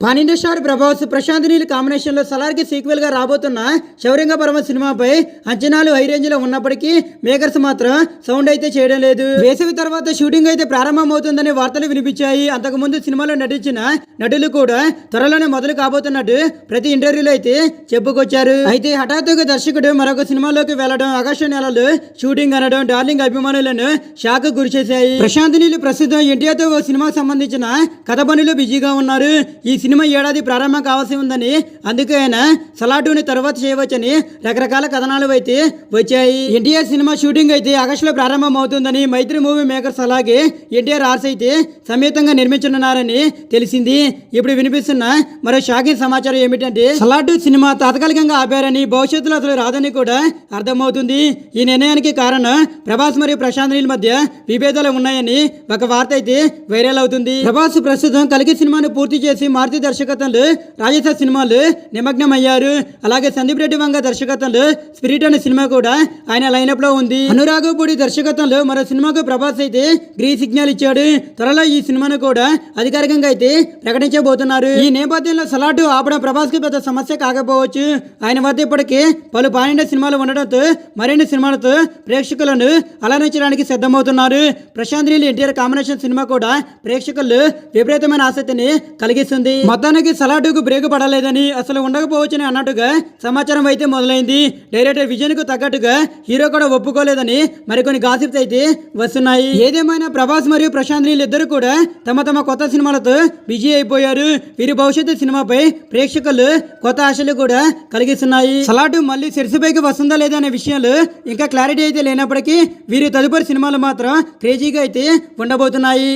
Pan India star Prabhas Prashanth Neel combination లో సలార్ కి sequel గా రాబోతున్న శౌర్యంగ పర్వం సినిమాపై అంచనాలు హై రేంజ్ లో ఉన్నప్పటికీ మేకర్స్ మాత్రం సౌండ్ అయితే చేయడం లేదు. వేసవి తర్వాత షూటింగ్ అయితే ప్రారంభమవుతుందని వార్తలు వినిపించాయి. అంతకుముందు సినిమాలో నటించిన నటులు కూడా త్వరలోనే మొదలు కాబోతున్నట్టు ప్రతి ఇంటర్వ్యూలో అయితే చెప్పుకొచ్చారు. అయితే హఠాత్తుగా దర్శకుడు మరొక సినిమాలోకి వెళ్లడం, ఆగస్టు నెలలో షూటింగ్ అనడం డార్లింగ్ అభిమానులను షాక్ గురిచేశాయి. ప్రశాంత్ నీల్ ప్రస్తుతం ఎన్టీఆర్తో ఓ సినిమాకు సంబంధించిన కథ పనులు బిజీగా ఉన్నారు. ఈ సినిమా ఏడాది ప్రారంభం కావాల్సి ఉందని, అందుకే ఆయన సలాటూని తర్వాత చేయవచ్చని రకరకాల కథనాలు అయితే వచ్చాయి. ఎన్టీఆర్ సినిమా షూటింగ్ అయితే ఆగస్టులో ప్రారంభం అవుతుందని, మైత్రి మూవీ మేకర్స్ అలాగే ఎన్టీఆర్ ఆర్ట్స్ అయితే సమేతంగా నిర్మించనున్నారని తెలిసింది. ఇప్పుడు వినిపిస్తున్న మరో షాకింగ్ సమాచారం ఏమిటంటే సలాటు సినిమా తాత్కాలికంగా ఆపారని, భవిష్యత్తులో అసలు రాదని కూడా అర్థమవుతుంది. ఈ నిర్ణయానికి కారణం ప్రభాస్ మరియు ప్రశాంత్ నీల్ మధ్య విభేదాలు ఉన్నాయని ఒక వార్త అయితే వైరల్ అవుతుంది. ప్రభాస్ ప్రస్తుతం కల్కి సినిమాను పూర్తి చేసి మారుతి దర్శకత్వంలో రాజస సినిమాలు నిమగ్నమయ్యారు. అలాగే సందీప్ రెడ్డి వంగ దర్శకత్వంలో స్పిరిట్ అనే సినిమా కూడా ఆయన లైనప్ లో ఉంది. అనురాగపూడి దర్శకత్వంలో మరో సినిమాకు ప్రభాస్ అయితే గ్రీన్ సిగ్నల్ ఇచ్చాడు. త్వరలో ఈ సినిమాను కూడా అధికారికంగా అయితే ప్రకటించబోతున్నారు. ఈ నేపథ్యంలో సలాటు ఆపడం ప్రభాస్ కి పెద్ద సమస్య కాకపోవచ్చు. ఆయన వద్ద ఇప్పటికే పలు పాన్ ఇండియా సినిమాలు ఉండడంతో మరిన్ని సినిమాలతో ప్రేక్షకులను అలరించడానికి సిద్ధమవుతున్నారు. ప్రశాంత్ నీల్ ఎన్టీఆర్ కాంబినేషన్ సినిమా కూడా ప్రేక్షకులు విపరీతమైన ఆసక్తిని కలిగిస్తుంది. మొత్తానికి సలాటుకు బ్రేక్ పడలేదని, అసలు ఉండకపోవచ్చని అన్నట్టుగా సమాచారం అయితే మొదలైంది. డైరెక్టర్ విజన్ కు తగ్గట్టుగా హీరో కూడా ఒప్పుకోలేదని మరికొన్ని గాసిప్స్ అయితే వస్తున్నాయి. ఏదేమైనా ప్రభాస్ మరియు ప్రశాంత్ నీల్ ఇద్దరు కూడా తమ తమ కొత్త సినిమాలతో బిజీ అయిపోయారు. వీరి భవిష్యత్తు సినిమాపై ప్రేక్షకులు కొత్త ఆశలు కూడా కలిగిస్తున్నాయి. సలాటు మళ్ళీ సెట్స్పైకి వస్తుందా లేదా అనే విషయంలో ఇంకా క్లారిటీ అయితే లేనప్పటికీ వీరి తదుపరి సినిమాలు మాత్రం క్రేజీగా అయితే ఉండబోతున్నాయి.